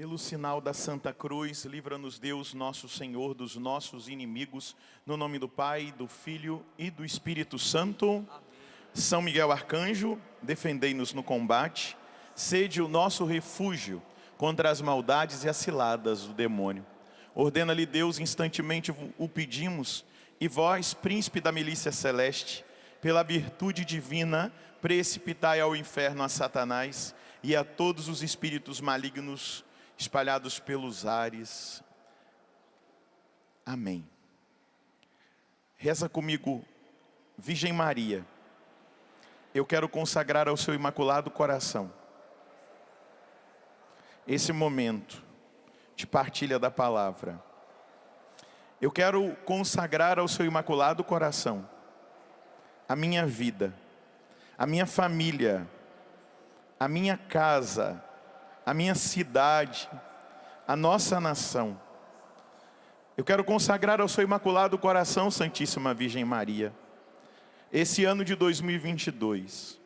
Pelo sinal da Santa Cruz, livra-nos Deus, nosso Senhor, dos nossos inimigos, no nome do Pai, do Filho e do Espírito Santo. Amém. São Miguel Arcanjo, defendei-nos no combate, sede o nosso refúgio contra as maldades e as ciladas do demônio. Ordena-lhe Deus, instantemente o pedimos, e vós, príncipe da milícia celeste, pela virtude divina, precipitai ao inferno a Satanás e a todos os espíritos malignos espalhados pelos ares. Amém. Reza comigo, Virgem Maria. Eu quero consagrar ao seu imaculado coração esse momento de partilha da palavra. Eu quero consagrar ao seu imaculado coração a minha vida, a minha família, a minha casa, a minha cidade, a nossa nação. Eu quero consagrar ao seu imaculado coração, Santíssima Virgem Maria, esse ano de 2022,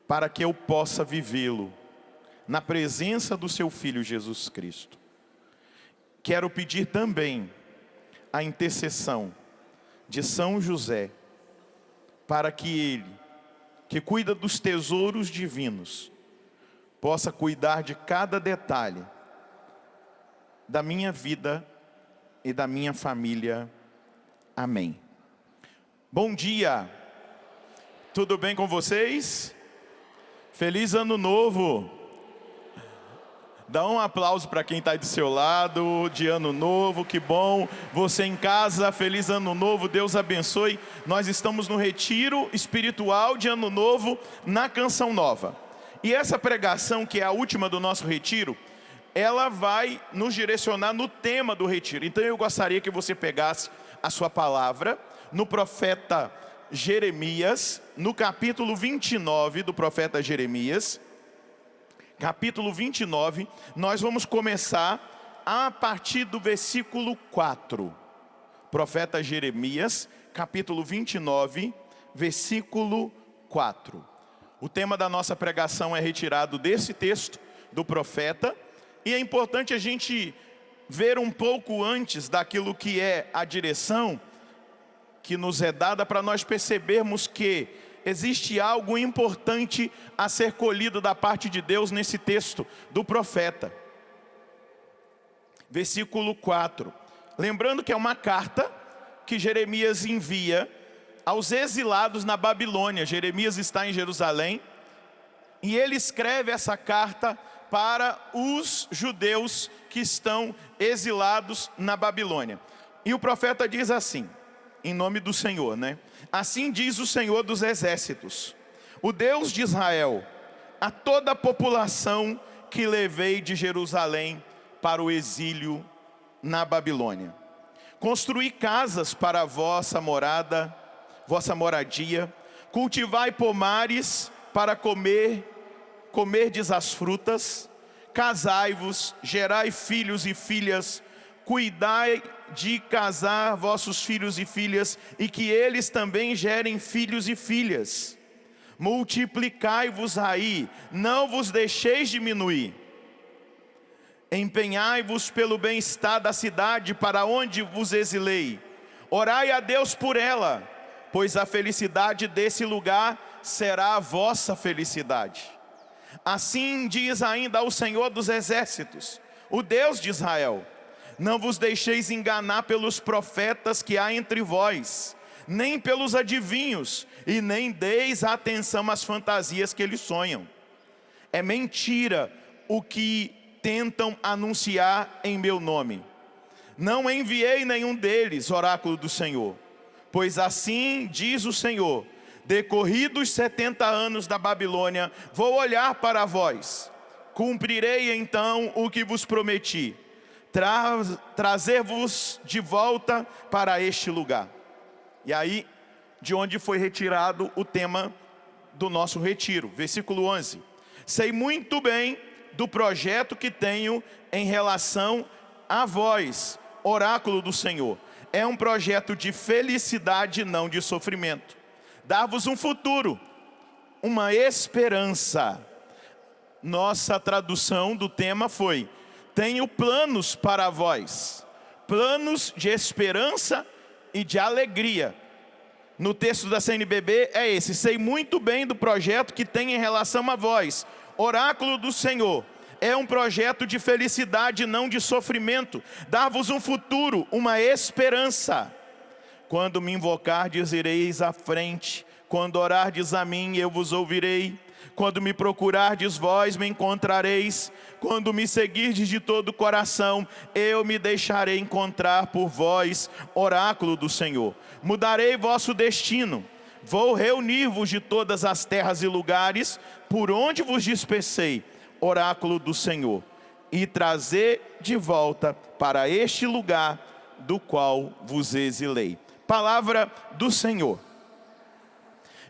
para que eu possa vivê-lo na presença do seu Filho Jesus Cristo. Quero pedir também a intercessão de São José, para que ele, que cuida dos tesouros divinos, possa cuidar de cada detalhe da minha vida e da minha família. Amém. Bom dia! Tudo bem com vocês? Feliz Ano Novo! Dá um aplauso para quem está do seu lado, de Ano Novo, que bom. Você em casa, feliz Ano Novo, Deus abençoe. Nós estamos no retiro espiritual de Ano Novo, na Canção Nova. E essa pregação, que é a última do nosso retiro, ela vai nos direcionar no tema do retiro. Então eu gostaria que você pegasse a sua palavra no profeta Jeremias, no capítulo 29 do profeta Jeremias. Capítulo 29, nós vamos começar a partir do versículo 4. Profeta Jeremias, capítulo 29, versículo 4. O tema da nossa pregação é retirado desse texto do profeta, e é importante a gente ver um pouco antes daquilo que é a direção que nos é dada, para nós percebermos que existe algo importante a ser colhido da parte de Deus nesse texto do profeta. Versículo 4. Lembrando que é uma carta que Jeremias envia aos exilados na Babilônia. Jeremias está em Jerusalém e ele escreve essa carta para os judeus que estão exilados na Babilônia. E o profeta diz assim, em nome do Senhor, né? Assim diz o Senhor dos exércitos, o Deus de Israel, a toda a população que levei de Jerusalém para o exílio na Babilônia. Construí casas para a vossa morada, vossa moradia, cultivai pomares para comerdes as frutas, casai-vos, gerai filhos e filhas, cuidai de casar vossos filhos e filhas, e que eles também gerem filhos e filhas. Multiplicai-vos aí, não vos deixeis diminuir. Empenhai-vos pelo bem-estar da cidade para onde vos exilei. Orai a Deus por ela, pois a felicidade desse lugar será a vossa felicidade. Assim diz ainda o Senhor dos exércitos, o Deus de Israel: não vos deixeis enganar pelos profetas que há entre vós, nem pelos adivinhos, e nem deis atenção às fantasias que eles sonham. É mentira o que tentam anunciar em meu nome. Não enviei nenhum deles, oráculo do Senhor. Pois assim diz o Senhor: decorridos 70 anos da Babilônia, vou olhar para vós. Cumprirei então o que vos prometi, trazer-vos de volta para este lugar. E aí, de onde foi retirado o tema do nosso retiro, versículo 11. Sei muito bem do projeto que tenho em relação a vós, oráculo do Senhor. É um projeto de felicidade, não de sofrimento. Dar-vos um futuro, uma esperança. Nossa tradução do tema foi: tenho planos para vós, planos de esperança e de alegria. No texto da CNBB é esse: sei muito bem do projeto que tem em relação a vós. Oráculo do Senhor. É um projeto de felicidade, não de sofrimento. Dar-vos um futuro, uma esperança. Quando me invocardes, ireis à frente. Quando orardes a mim, eu vos ouvirei. Quando me procurardes, vós me encontrareis. Quando me seguirdes de todo o coração, eu me deixarei encontrar por vós. Oráculo do Senhor. Mudarei vosso destino. Vou reunir-vos de todas as terras e lugares por onde vos dispersei. Oráculo do Senhor. E trazer de volta para este lugar do qual vos exilei. Palavra do Senhor.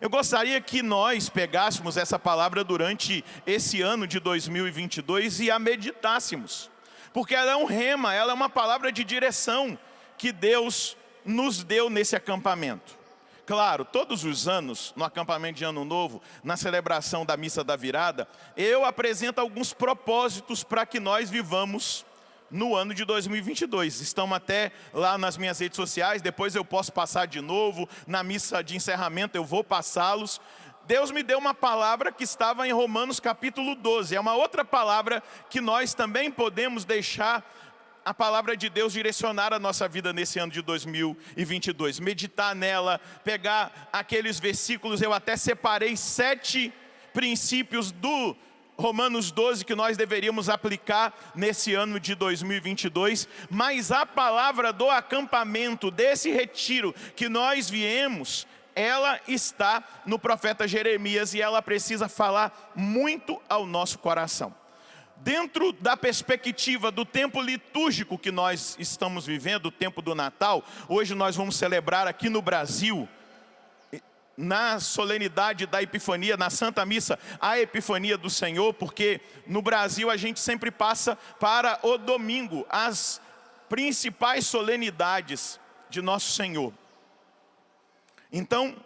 Eu gostaria que nós pegássemos essa palavra durante esse ano de 2022 e a meditássemos. Porque ela é um rema, ela é uma palavra de direção que Deus nos deu nesse acampamento. Claro, todos os anos, no acampamento de Ano Novo, na celebração da Missa da Virada, eu apresento alguns propósitos para que nós vivamos no ano de 2022. Estão até lá nas minhas redes sociais, depois eu posso passar de novo, na missa de encerramento eu vou passá-los. Deus me deu uma palavra que estava em Romanos capítulo 12, é uma outra palavra que nós também podemos deixar a palavra de Deus direcionar a nossa vida nesse ano de 2022. Meditar nela, pegar aqueles versículos, eu até separei 7 princípios do Romanos 12 que nós deveríamos aplicar nesse ano de 2022. Mas a palavra do acampamento, desse retiro que nós viemos, ela está no profeta Jeremias e ela precisa falar muito ao nosso coração. Dentro da perspectiva do tempo litúrgico que nós estamos vivendo, o tempo do Natal, hoje nós vamos celebrar aqui no Brasil, na solenidade da Epifania, na Santa Missa, a Epifania do Senhor, porque no Brasil a gente sempre passa para o domingo, as principais solenidades de Nosso Senhor. Então,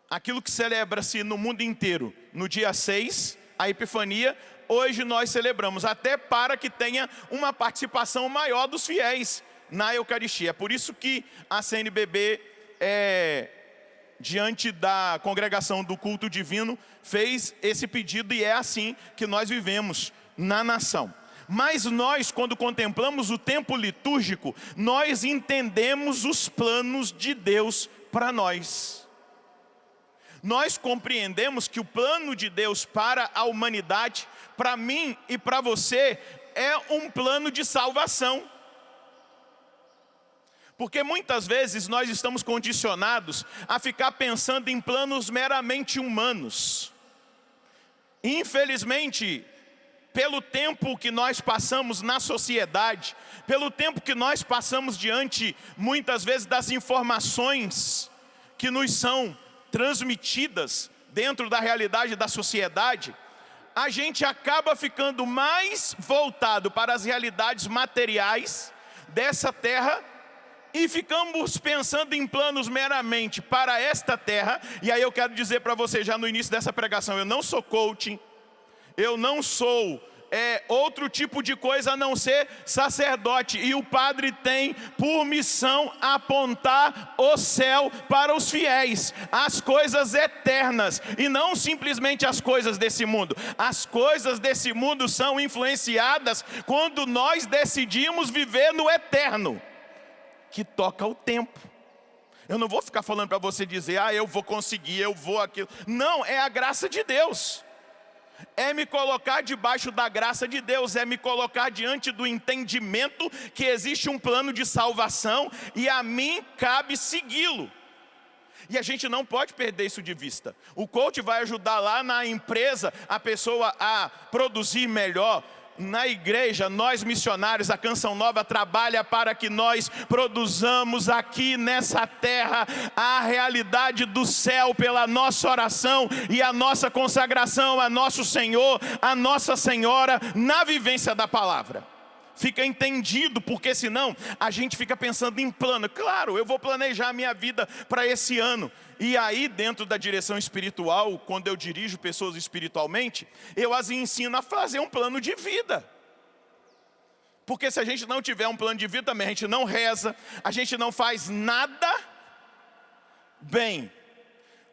aquilo que celebra-se no mundo inteiro, no dia 6, a Epifania, hoje nós celebramos, até para que tenha uma participação maior dos fiéis na Eucaristia. É por isso que a CNBB, diante da congregação do culto divino, fez esse pedido e é assim que nós vivemos na nação. Mas nós, quando contemplamos o tempo litúrgico, nós entendemos os planos de Deus para nós. Nós compreendemos que o plano de Deus para a humanidade, para mim e para você, é um plano de salvação. Porque muitas vezes nós estamos condicionados a ficar pensando em planos meramente humanos. Infelizmente, pelo tempo que nós passamos na sociedade, pelo tempo que nós passamos diante, muitas vezes, das informações que nos são transmitidas dentro da realidade da sociedade, a gente acaba ficando mais voltado para as realidades materiais dessa terra e ficamos pensando em planos meramente para esta terra. E aí eu quero dizer para você já no início dessa pregação, eu não sou coaching, eu não sou outro tipo de coisa a não ser sacerdote, e o padre tem por missão apontar o céu para os fiéis, as coisas eternas, e não simplesmente as coisas desse mundo. As coisas desse mundo são influenciadas quando nós decidimos viver no eterno, que toca o tempo. Eu não vou ficar falando para você dizer, eu vou conseguir, eu vou aquilo. Não, é a graça de Deus. É me colocar debaixo da graça de Deus, é me colocar diante do entendimento que existe um plano de salvação e a mim cabe segui-lo. E a gente não pode perder isso de vista. O coach vai ajudar lá na empresa a pessoa a produzir melhor. Na igreja, nós missionários, a Canção Nova trabalha para que nós produzamos aqui nessa terra a realidade do céu pela nossa oração e a nossa consagração a nosso Senhor, a Nossa Senhora, na vivência da palavra. Fica entendido, porque senão a gente fica pensando em plano. Claro, eu vou planejar a minha vida para esse ano. E aí, dentro da direção espiritual, quando eu dirijo pessoas espiritualmente, eu as ensino a fazer um plano de vida. Porque se a gente não tiver um plano de vida também, a gente não reza, a gente não faz nada bem.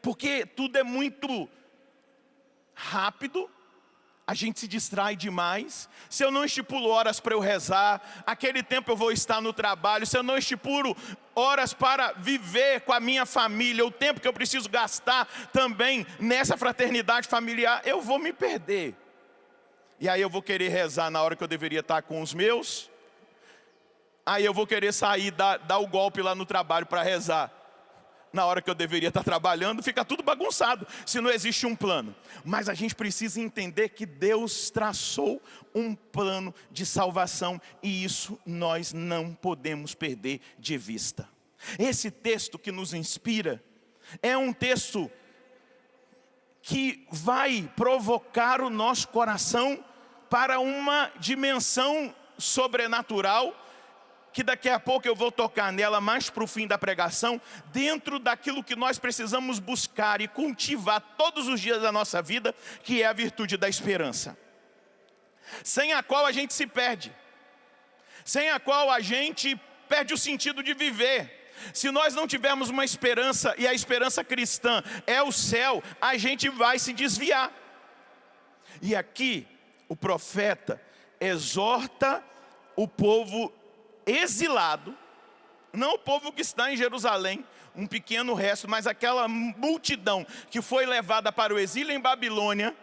Porque tudo é muito rápido, a gente se distrai demais. Se eu não estipulo horas para eu rezar, aquele tempo eu vou estar no trabalho. Se eu não estipulo horas para viver com a minha família, o tempo que eu preciso gastar também nessa fraternidade familiar, eu vou me perder. E aí eu vou querer rezar na hora que eu deveria estar com os meus. Aí eu vou querer sair, dar o golpe lá no trabalho para rezar na hora que eu deveria estar trabalhando. Fica tudo bagunçado, se não existe um plano. Mas a gente precisa entender que Deus traçou um plano de salvação, e isso nós não podemos perder de vista. Esse texto que nos inspira é um texto que vai provocar o nosso coração para uma dimensão sobrenatural, que daqui a pouco eu vou tocar nela mais para o fim da pregação, dentro daquilo que nós precisamos buscar e cultivar todos os dias da nossa vida, que é a virtude da esperança, sem a qual a gente se perde, sem a qual a gente perde o sentido de viver. Se nós não tivermos uma esperança, e a esperança cristã é o céu, a gente vai se desviar. E aqui o profeta exorta o povo exilado, não o povo que está em Jerusalém, um pequeno resto, mas aquela multidão que foi levada para o exílio em Babilônia.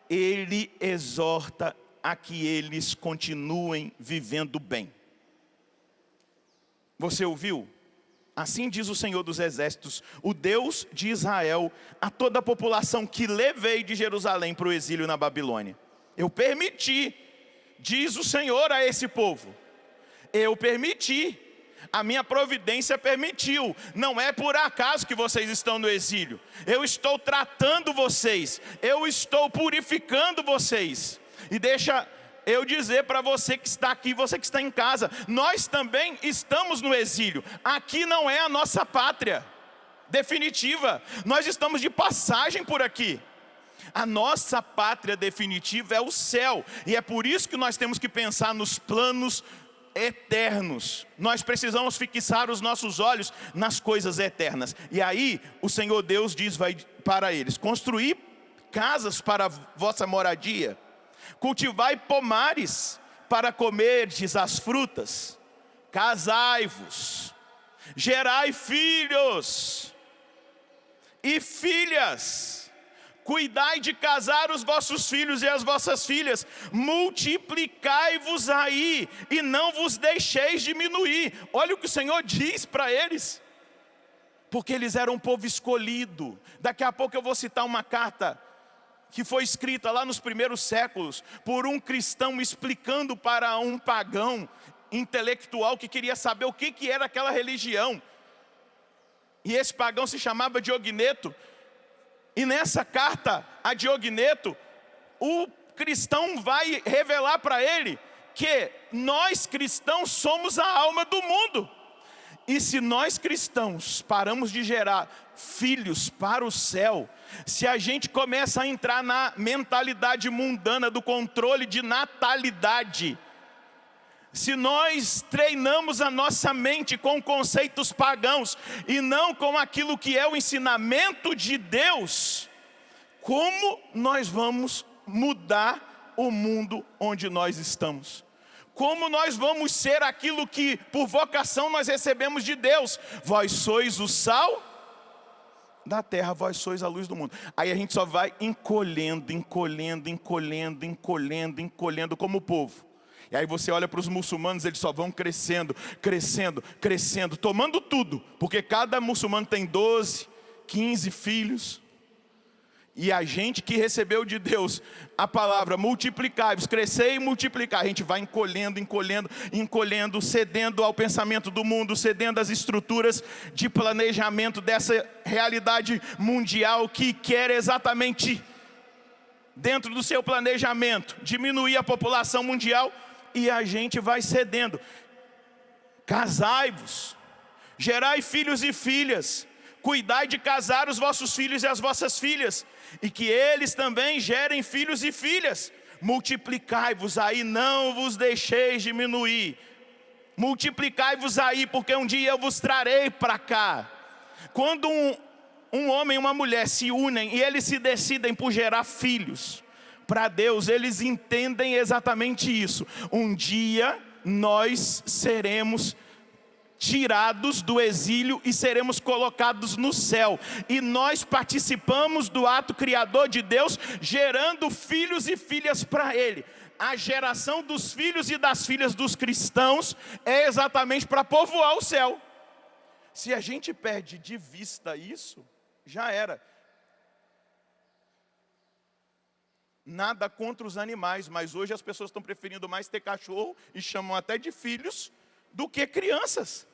Ele exorta a que eles continuem vivendo bem. Você ouviu? Assim diz o Senhor dos Exércitos, o Deus de Israel, a toda a população que levei de Jerusalém para o exílio na Babilônia. Eu permiti, diz o Senhor a esse povo. Eu permiti, a minha providência permitiu. Não é por acaso que vocês estão no exílio. Eu estou tratando vocês, eu estou purificando vocês. E deixa eu dizer para você que está aqui, você que está em casa, nós também estamos no exílio. Aqui não é a nossa pátria definitiva, nós estamos de passagem por aqui. A nossa pátria definitiva é o céu, e é por isso que nós temos que pensar nos planos eternos. Nós precisamos fixar os nossos olhos nas coisas eternas. E aí o Senhor Deus diz para eles: construir casas para a vossa moradia, cultivai pomares para comerdes as frutas, casai-vos, gerai filhos e filhas, cuidai de casar os vossos filhos e as vossas filhas, multiplicai-vos aí e não vos deixeis diminuir. Olha o que o Senhor diz para eles, porque eles eram um povo escolhido. Daqui a pouco eu vou citar uma carta que foi escrita lá nos primeiros séculos por um cristão explicando para um pagão intelectual que queria saber o que era aquela religião. E esse pagão se chamava Diogneto. E nessa carta a Diogneto, o cristão vai revelar para ele que nós cristãos somos a alma do mundo. E se nós cristãos paramos de gerar filhos para o céu, se a gente começa a entrar na mentalidade mundana do controle de natalidade, se nós treinamos a nossa mente com conceitos pagãos e não com aquilo que é o ensinamento de Deus, como nós vamos mudar o mundo onde nós estamos? Como nós vamos ser aquilo que por vocação nós recebemos de Deus? Vós sois o sal da terra, vós sois a luz do mundo. Aí a gente só vai encolhendo como o povo. E aí você olha para os muçulmanos, eles só vão crescendo, tomando tudo. Porque cada muçulmano tem 12, 15 filhos. E a gente que recebeu de Deus a palavra multiplicai-vos, crescer e multiplicar, a gente vai encolhendo, cedendo ao pensamento do mundo, cedendo às estruturas de planejamento dessa realidade mundial que quer exatamente, dentro do seu planejamento, diminuir a população mundial. E a gente vai cedendo. Casai-vos, gerai filhos e filhas, cuidai de casar os vossos filhos e as vossas filhas, e que eles também gerem filhos e filhas, multiplicai-vos aí, não vos deixeis diminuir. Multiplicai-vos aí, porque um dia eu vos trarei para cá. Quando um homem e uma mulher se unem e eles se decidem por gerar filhos para Deus, eles entendem exatamente isso. Um dia nós seremos tirados do exílio e seremos colocados no céu. E nós participamos do ato criador de Deus, gerando filhos e filhas para Ele. A geração dos filhos e das filhas dos cristãos é exatamente para povoar o céu. Se a gente perde de vista isso, já era. Nada contra os animais, mas hoje as pessoas estão preferindo mais ter cachorro e chamam até de filhos do que crianças.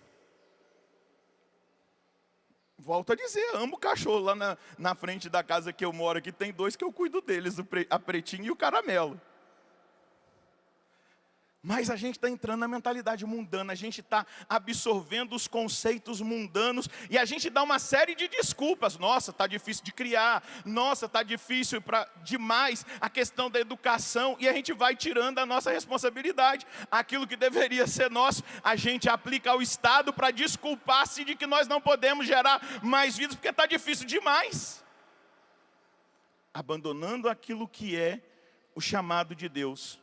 Volto a dizer, amo cachorro. Lá na frente da casa que eu moro aqui, tem 2 que eu cuido deles, a Pretinho e o Caramelo. Mas a gente está entrando na mentalidade mundana, a gente está absorvendo os conceitos mundanos e a gente dá uma série de desculpas. Nossa, está difícil de criar, nossa, está difícil demais a questão da educação, e a gente vai tirando a nossa responsabilidade. Aquilo que deveria ser nosso, a gente aplica ao Estado para desculpar-se de que nós não podemos gerar mais vidas porque está difícil demais. Abandonando aquilo que é o chamado de Deus.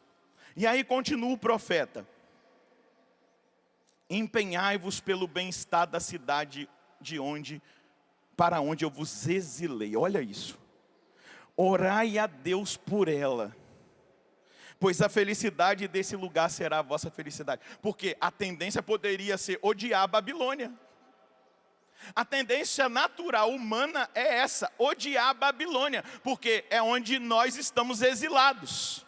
E aí continua o profeta: empenhai-vos pelo bem-estar da cidade para onde eu vos exilei. Olha isso. Orai a Deus por ela, pois a felicidade desse lugar será a vossa felicidade. Porque a tendência poderia ser odiar a Babilônia. A tendência natural humana é essa, odiar a Babilônia, porque é onde nós estamos exilados.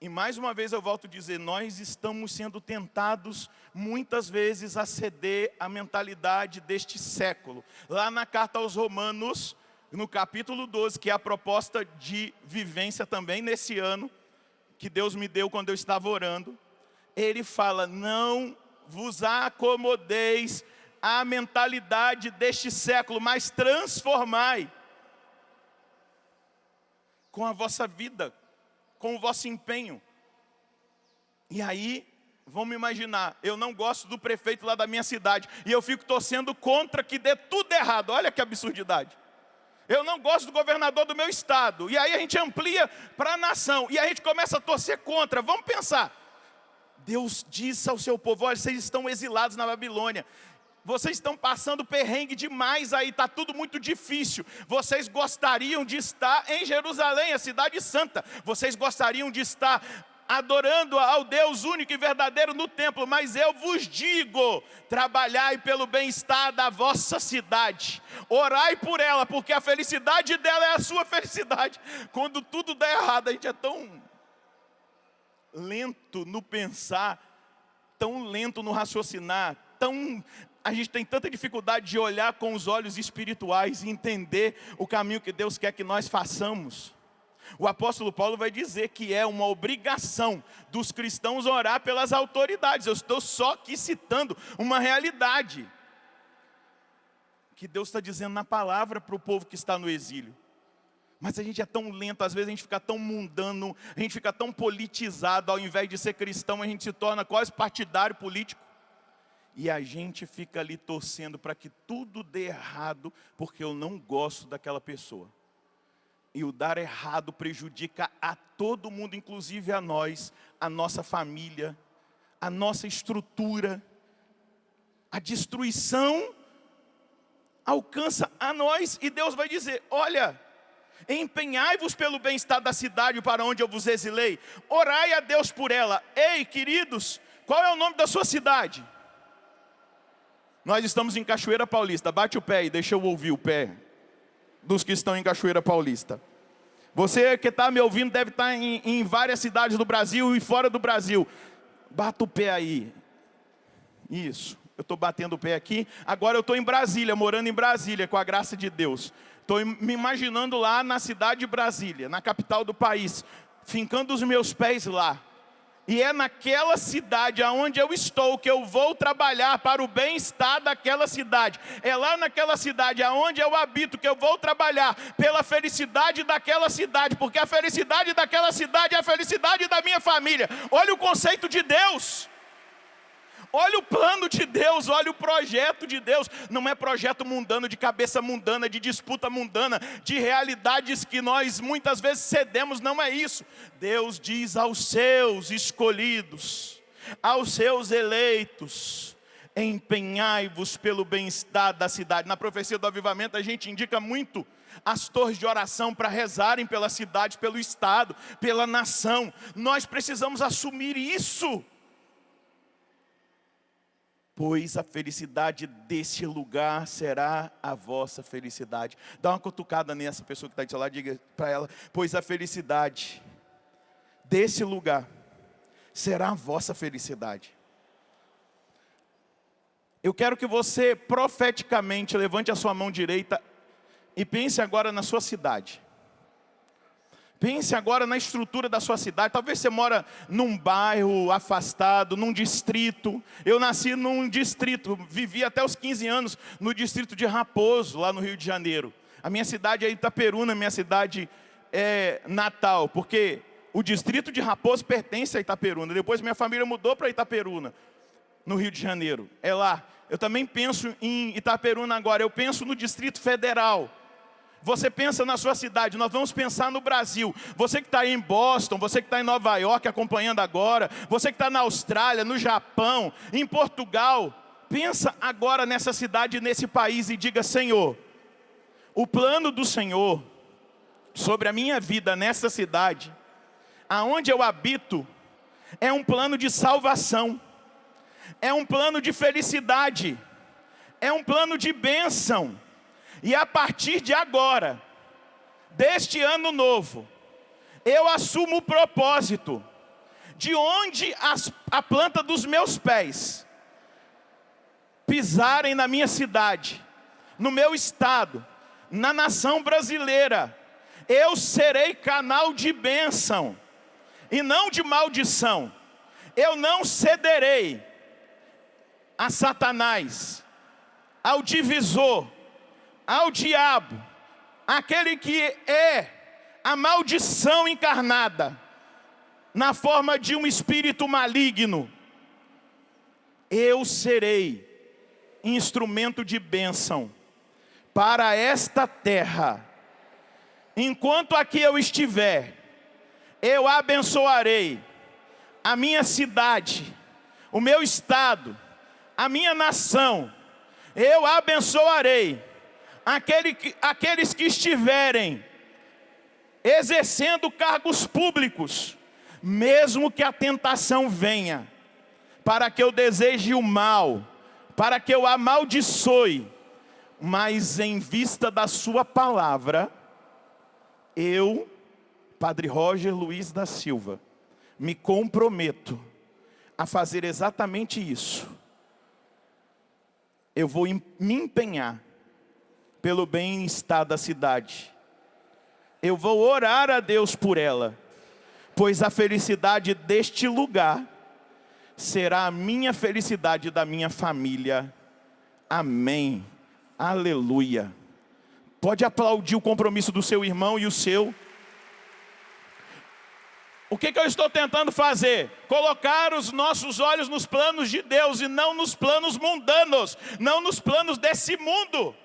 E mais uma vez eu volto a dizer, nós estamos sendo tentados muitas vezes a ceder à mentalidade deste século. Lá na carta aos Romanos, no capítulo 12, que é a proposta de vivência também nesse ano, que Deus me deu quando eu estava orando, ele fala: não vos acomodeis à mentalidade deste século, mas transformai com a vossa vida, com o vosso empenho. E aí, vamos imaginar, eu não gosto do prefeito lá da minha cidade, e eu fico torcendo contra que dê tudo errado. Olha que absurdidade. Eu não gosto do governador do meu estado, e aí a gente amplia para a nação, e a gente começa a torcer contra. Vamos pensar. Deus disse ao seu povo: olha, vocês estão exilados na Babilônia, vocês estão passando perrengue demais aí, está tudo muito difícil. Vocês gostariam de estar em Jerusalém, a cidade santa. Vocês gostariam de estar adorando ao Deus único e verdadeiro no templo. Mas eu vos digo, trabalhai pelo bem-estar da vossa cidade. Orai por ela, porque a felicidade dela é a sua felicidade. Quando tudo dá errado, a gente é tão lento no pensar, tão lento no raciocinar, a gente tem tanta dificuldade de olhar com os olhos espirituais e entender o caminho que Deus quer que nós façamos. O apóstolo Paulo vai dizer que é uma obrigação dos cristãos orar pelas autoridades. Eu estou só aqui citando uma realidade que Deus está dizendo na palavra para o povo que está no exílio. Mas a gente é tão lento, às vezes a gente fica tão mundano, a gente fica tão politizado. Ao invés de ser cristão, a gente se torna quase partidário político. E a gente fica ali torcendo para que tudo dê errado, porque eu não gosto daquela pessoa. E o dar errado prejudica a todo mundo, inclusive a nós, a nossa família, a nossa estrutura. A destruição alcança a nós e Deus vai dizer: olha, empenhai-vos pelo bem-estar da cidade para onde eu vos exilei. Orai a Deus por ela. Ei, queridos, qual é o nome da sua cidade? Nós estamos em Cachoeira Paulista. Bate o pé e deixa eu ouvir o pé dos que estão em Cachoeira Paulista. Você que está me ouvindo deve estar em várias cidades do Brasil e fora do Brasil. Bata o pé aí. Isso, eu estou batendo o pé aqui. Agora eu estou em Brasília, morando em Brasília, com a graça de Deus. Estou me imaginando lá na cidade de Brasília, na capital do país, fincando os meus pés lá. E é naquela cidade aonde eu estou que eu vou trabalhar para o bem-estar daquela cidade. É lá naquela cidade aonde eu habito que eu vou trabalhar pela felicidade daquela cidade. Porque a felicidade daquela cidade é a felicidade da minha família. Olha o conceito de Deus. Olha o plano de Deus, olha o projeto de Deus. Não é projeto mundano, de cabeça mundana, de disputa mundana, de realidades que nós muitas vezes cedemos, não é isso. Deus diz aos seus escolhidos, aos seus eleitos: empenhai-vos pelo bem-estar da cidade. Na profecia do avivamento a gente indica muito as torres de oração para rezarem pela cidade, pelo estado, pela nação. Nós precisamos assumir isso. Pois a felicidade desse lugar será a vossa felicidade. Dá uma cutucada nessa pessoa que está do seu lado, diga para ela: pois a felicidade desse lugar será a vossa felicidade. Eu quero que você profeticamente levante a sua mão direita e pense agora na sua cidade. Pense agora na estrutura da sua cidade. Talvez você mora num bairro afastado, num distrito. Eu nasci num distrito, vivi até os 15 anos no distrito de Raposo, lá no Rio de Janeiro. A minha cidade é Itaperuna, minha cidade é natal, porque o distrito de Raposo pertence a Itaperuna. Depois minha família mudou para Itaperuna, no Rio de Janeiro. É lá. Eu também penso em Itaperuna agora, eu penso no Distrito Federal. Você pensa na sua cidade, nós vamos pensar no Brasil. Você que está aí em Boston, você que está em Nova York acompanhando agora, você que está na Austrália, no Japão, em Portugal, pensa agora nessa cidade, nesse país e diga: Senhor, o plano do Senhor sobre a minha vida nessa cidade, aonde eu habito, é um plano de salvação, é um plano de felicidade, é um plano de bênção. E a partir de agora, deste ano novo, eu assumo o propósito de onde a planta dos meus pés pisarem na minha cidade, no meu estado, na nação brasileira, eu serei canal de bênção e não de maldição. Eu não cederei a Satanás, ao divisor, ao diabo, aquele que é a maldição encarnada, na forma de um espírito maligno. Eu serei instrumento de bênção para esta terra. Enquanto aqui eu estiver, eu abençoarei a minha cidade, o meu estado, a minha nação. Eu abençoarei aqueles que estiverem exercendo cargos públicos, mesmo que a tentação venha, para que eu deseje o mal, para que eu amaldiçoe, mas em vista da sua palavra, eu, Padre Roger Luiz da Silva, me comprometo a fazer exatamente isso. Eu vou me empenhar pelo bem-estar da cidade. Eu vou orar a Deus por ela, pois a felicidade deste lugar será a minha felicidade da minha família. Amém. Aleluia. Pode aplaudir o compromisso do seu irmão e o seu. O que eu estou tentando fazer? Colocar os nossos olhos nos planos de Deus e não nos planos mundanos, não nos planos desse mundo.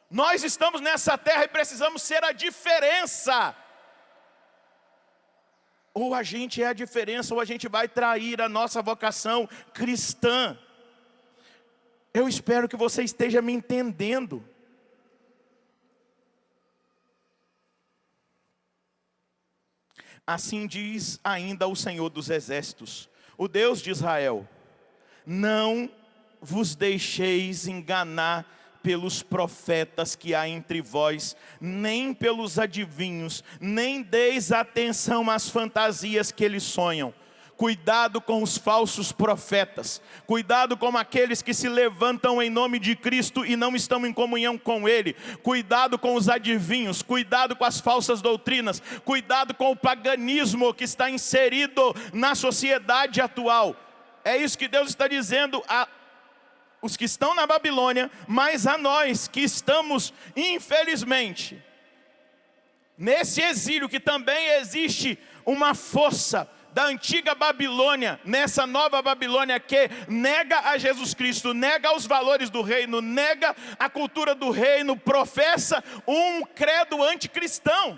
Nós estamos nessa terra e precisamos ser a diferença. Ou a gente é a diferença, ou a gente vai trair a nossa vocação cristã. Eu espero que você esteja me entendendo. Assim diz ainda o Senhor dos Exércitos, o Deus de Israel: não vos deixeis enganar pelos profetas que há entre vós, nem pelos adivinhos, nem deis atenção às fantasias que eles sonham. Cuidado com os falsos profetas. Cuidado com aqueles que se levantam em nome de Cristo e não estão em comunhão com Ele. Cuidado com os adivinhos. Cuidado com as falsas doutrinas. Cuidado com o paganismo que está inserido na sociedade atual. É isso que Deus está dizendo a os que estão na Babilônia, mas a nós que estamos, infelizmente, nesse exílio, que também existe uma força da antiga Babilônia, nessa nova Babilônia que nega a Jesus Cristo, nega os valores do reino, nega a cultura do reino, professa um credo anticristão.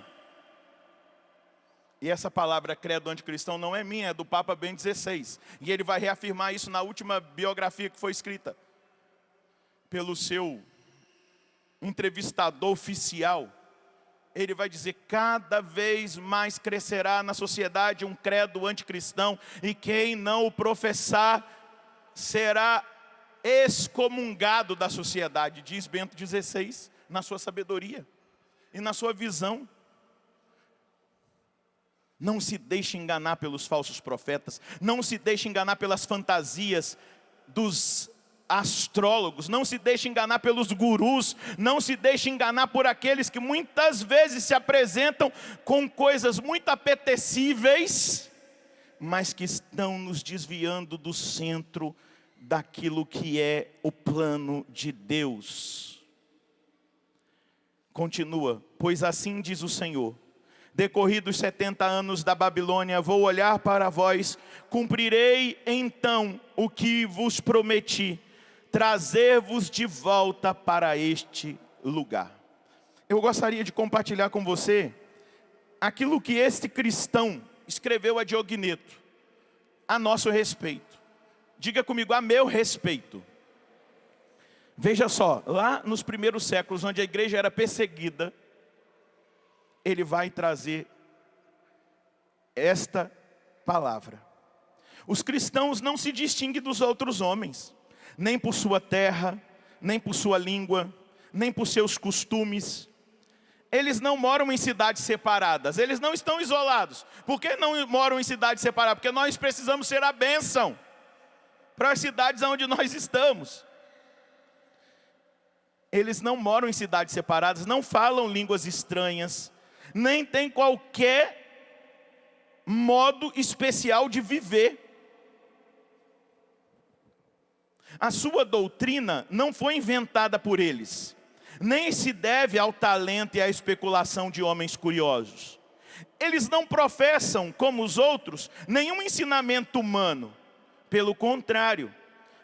E essa palavra credo anticristão não é minha, é do Papa Bento XVI. E ele vai reafirmar isso na última biografia que foi escrita pelo seu entrevistador oficial. Ele vai dizer: cada vez mais crescerá na sociedade um credo anticristão, e quem não o professar será excomungado da sociedade, diz Bento XVI, na sua sabedoria e na sua visão. Não se deixe enganar pelos falsos profetas, não se deixe enganar pelas fantasias dos astrólogos, não se deixe enganar pelos gurus, não se deixe enganar por aqueles que muitas vezes se apresentam com coisas muito apetecíveis, mas que estão nos desviando do centro daquilo que é o plano de Deus. Continua: pois assim diz o Senhor, decorridos 70 anos da Babilônia, vou olhar para vós, cumprirei então o que vos prometi, trazer-vos de volta para este lugar. Eu gostaria de compartilhar com você aquilo que este cristão escreveu a Diogneto, a nosso respeito. Diga comigo: a meu respeito. Veja só, lá nos primeiros séculos, onde a igreja era perseguida, ele vai trazer esta palavra: os cristãos não se distinguem dos outros homens, nem por sua terra, nem por sua língua, nem por seus costumes. Eles não moram em cidades separadas, eles não estão isolados. Por que não moram em cidades separadas? Porque nós precisamos ser a bênção para as cidades onde nós estamos. Eles não moram em cidades separadas, não falam línguas estranhas, nem tem qualquer modo especial de viver. A sua doutrina não foi inventada por eles, nem se deve ao talento e à especulação de homens curiosos. Eles não professam, como os outros, nenhum ensinamento humano. Pelo contrário,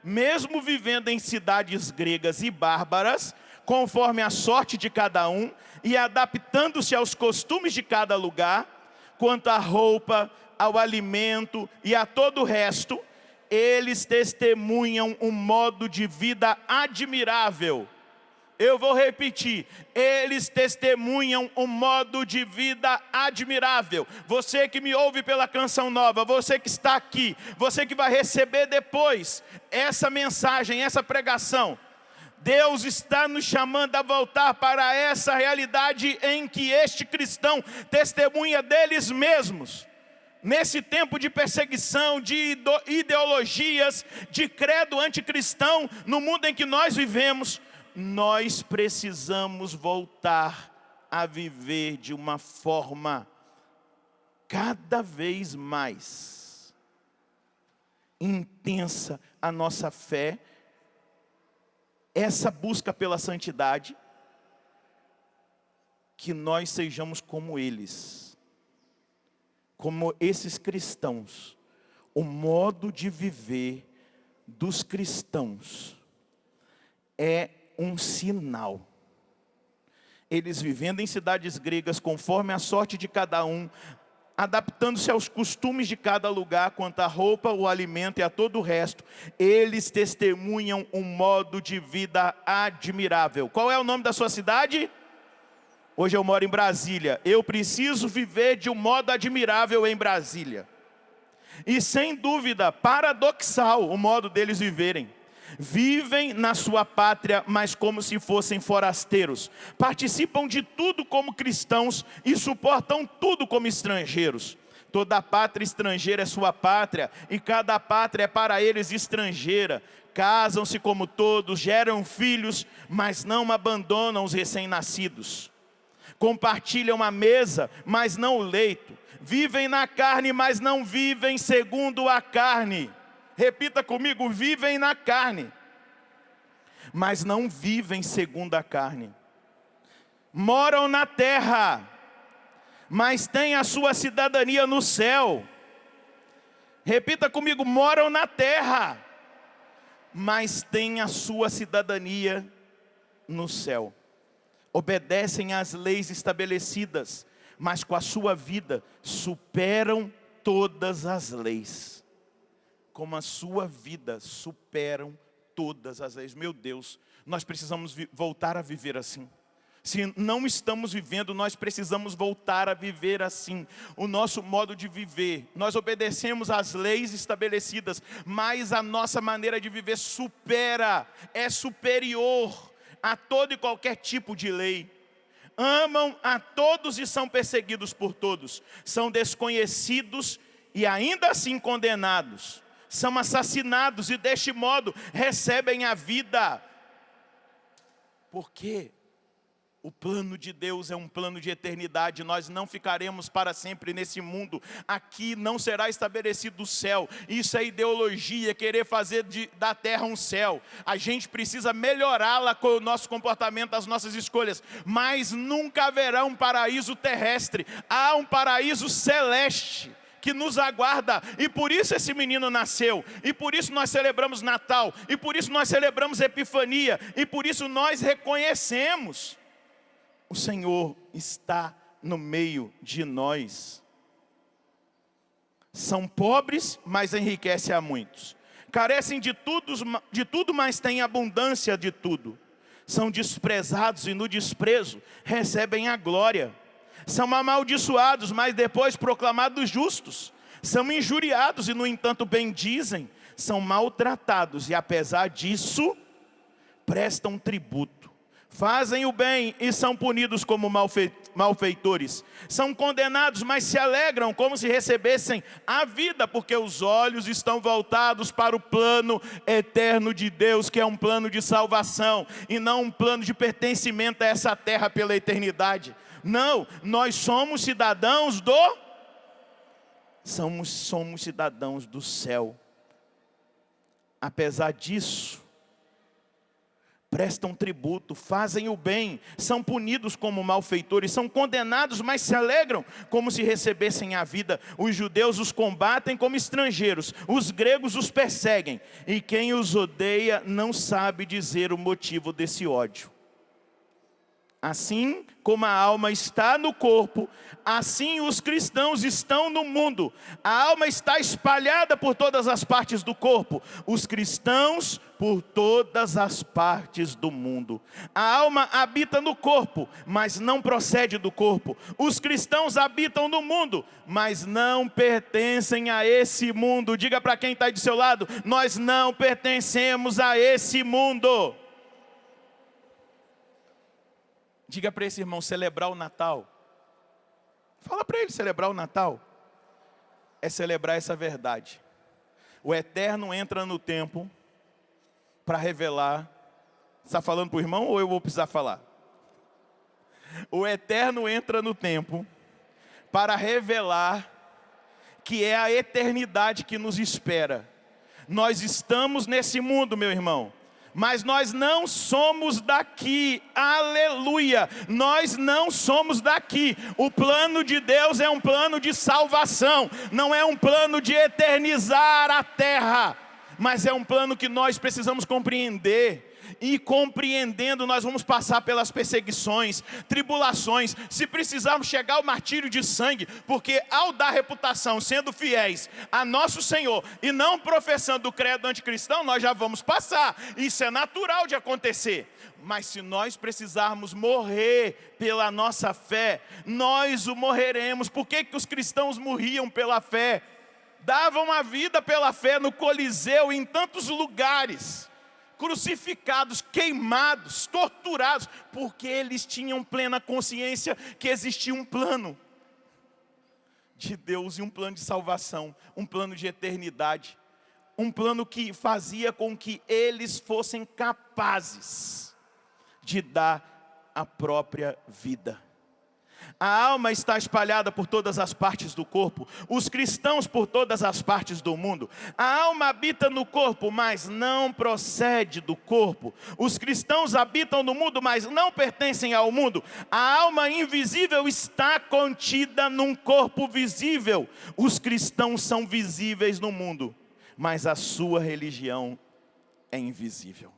mesmo vivendo em cidades gregas e bárbaras, conforme a sorte de cada um, e adaptando-se aos costumes de cada lugar, quanto à roupa, ao alimento e a todo o resto, eles testemunham um modo de vida admirável. Eu vou repetir: eles testemunham um modo de vida admirável. Você que me ouve pela Canção Nova, você que está aqui, você que vai receber depois essa mensagem, essa pregação, Deus está nos chamando a voltar para essa realidade em que este cristão testemunha deles mesmos. Nesse tempo de perseguição, de ideologias, de credo anticristão, no mundo em que nós vivemos, nós precisamos voltar a viver de uma forma cada vez mais intensa a nossa fé, essa busca pela santidade, que nós sejamos como eles, como esses cristãos. O modo de viver dos cristãos é um sinal. Eles vivendo em cidades gregas, conforme a sorte de cada um, adaptando-se aos costumes de cada lugar, quanto à roupa, o alimento e a todo o resto, eles testemunham um modo de vida admirável. Qual é o nome da sua cidade? Hoje eu moro em Brasília. Eu preciso viver de um modo admirável em Brasília. E sem dúvida, paradoxal o modo deles viverem. Vivem na sua pátria, mas como se fossem forasteiros. Participam de tudo como cristãos e suportam tudo como estrangeiros. Toda pátria estrangeira é sua pátria, e cada pátria é para eles estrangeira. Casam-se como todos, geram filhos, mas não abandonam os recém-nascidos. Compartilham a mesa, mas não o leito. Vivem na carne, mas não vivem segundo a carne. Repita comigo: vivem na carne, mas não vivem segundo a carne. Moram na terra, mas têm a sua cidadania no céu. Repita comigo: moram na terra, mas têm a sua cidadania no céu. Obedecem às leis estabelecidas, mas com a sua vida superam todas as leis. Como a sua vida superam todas as leis. Meu Deus, nós precisamos voltar a viver assim. Se não estamos vivendo, nós precisamos voltar a viver assim. O nosso modo de viver, nós obedecemos às leis estabelecidas, mas a nossa maneira de viver é superior a todo e qualquer tipo de lei. Amam a todos e são perseguidos por todos. São desconhecidos e ainda assim condenados. São assassinados e deste modo recebem a vida. Por quê? O plano de Deus é um plano de eternidade. Nós não ficaremos para sempre nesse mundo. Aqui não será estabelecido o céu. Isso é ideologia, querer fazer da terra um céu. A gente precisa melhorá-la com o nosso comportamento, as nossas escolhas. Mas nunca haverá um paraíso terrestre. Há um paraíso celeste que nos aguarda, e por isso esse menino nasceu, e por isso nós celebramos Natal, e por isso nós celebramos Epifania, e por isso nós reconhecemos: o Senhor está no meio de nós. São pobres, mas enriquecem a muitos. Carecem de tudo, mas têm abundância de tudo. São desprezados e no desprezo recebem a glória. São amaldiçoados, mas depois proclamados justos. São injuriados e no entanto bendizem. São maltratados e apesar disso prestam tributo. Fazem o bem e são punidos como malfeitores. São condenados, mas se alegram como se recebessem a vida, porque os olhos estão voltados para o plano eterno de Deus, que é um plano de salvação, e não um plano de pertencimento a essa terra pela eternidade. Não, nós somos cidadãos somos cidadãos do céu. Apesar disso, prestam tributo, fazem o bem, são punidos como malfeitores, são condenados, mas se alegram como se recebessem a vida. Os judeus os combatem como estrangeiros, os gregos os perseguem, e quem os odeia não sabe dizer o motivo desse ódio. Assim como a alma está no corpo, assim os cristãos estão no mundo. A alma está espalhada por todas as partes do corpo. Os cristãos por todas as partes do mundo. A alma habita no corpo, mas não procede do corpo. Os cristãos habitam no mundo, mas não pertencem a esse mundo. Diga para quem está aí do seu lado: nós não pertencemos a esse mundo. Diga para esse irmão: celebrar o Natal. Fala para ele: celebrar o Natal é celebrar essa verdade. O Eterno entra no tempo para revelar. Está falando para o irmão ou eu vou precisar falar? O Eterno entra no tempo para revelar que é a eternidade que nos espera. Nós estamos nesse mundo, meu irmão, mas nós não somos daqui. Aleluia! Nós não somos daqui. O plano de Deus é um plano de salvação, não é um plano de eternizar a terra, mas é um plano que nós precisamos compreender. E compreendendo, nós vamos passar pelas perseguições, tribulações, se precisarmos chegar ao martírio de sangue, porque ao dar reputação, sendo fiéis a nosso Senhor e não professando o credo anticristão, nós já vamos passar. Isso é natural de acontecer. Mas se nós precisarmos morrer pela nossa fé, nós o morreremos. Por que os cristãos morriam pela fé? Davam a vida pela fé no Coliseu, em tantos lugares, crucificados, queimados, torturados, porque eles tinham plena consciência que existia um plano de Deus e um plano de salvação, um plano de eternidade, um plano que fazia com que eles fossem capazes de dar a própria vida. A alma está espalhada por todas as partes do corpo, os cristãos por todas as partes do mundo. A alma habita no corpo, mas não procede do corpo. Os cristãos habitam no mundo, mas não pertencem ao mundo. A alma invisível está contida num corpo visível. Os cristãos são visíveis no mundo, mas a sua religião é invisível.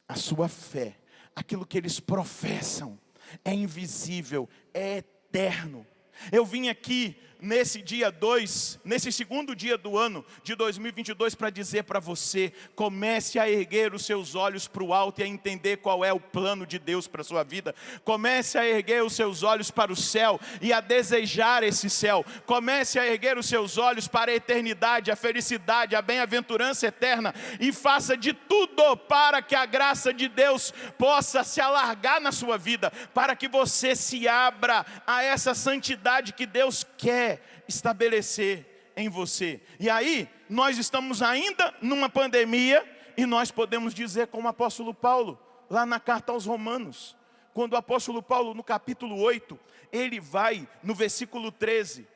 A sua fé, aquilo que eles professam, é invisível, é eterno. Eu vim aqui nesse dia 2, nesse segundo dia do ano de 2022 para dizer para você: comece a erguer os seus olhos para o alto e a entender qual é o plano de Deus para a sua vida. Comece a erguer os seus olhos para o céu e a desejar esse céu. Comece a erguer os seus olhos para a eternidade, a felicidade, a bem-aventurança eterna, e faça de tudo para que a graça de Deus possa se alargar na sua vida, para que você se abra a essa santidade que Deus quer estabelecer em você. E aí, nós estamos ainda numa pandemia, e nós podemos dizer como o apóstolo Paulo, lá na carta aos Romanos, quando o apóstolo Paulo, no capítulo 8, ele vai no versículo 13,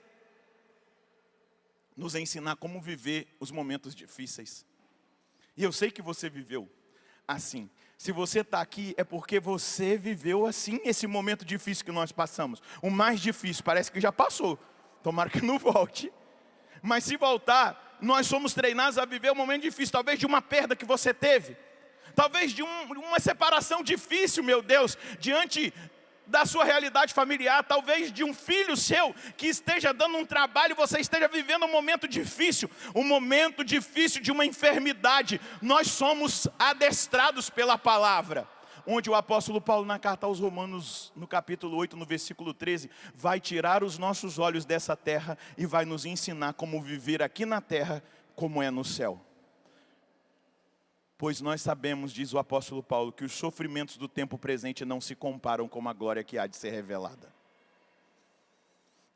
nos ensinar como viver os momentos difíceis. E eu sei que você viveu assim. Se você está aqui, é porque você viveu assim esse momento difícil que nós passamos. O mais difícil, parece que já passou. Tomara que não volte. Mas se voltar, nós somos treinados a viver um momento difícil. Talvez de uma perda que você teve. Talvez de uma separação difícil, meu Deus, diante da sua realidade familiar. Talvez de um filho seu que esteja dando um trabalho e você esteja vivendo um momento difícil. Um momento difícil de uma enfermidade. Nós somos adestrados pela palavra. Onde o apóstolo Paulo, na carta aos Romanos, no capítulo 8, no versículo 13, vai tirar os nossos olhos dessa terra e vai nos ensinar como viver aqui na terra, como é no céu. Pois nós sabemos, diz o apóstolo Paulo, que os sofrimentos do tempo presente não se comparam com a glória que há de ser revelada.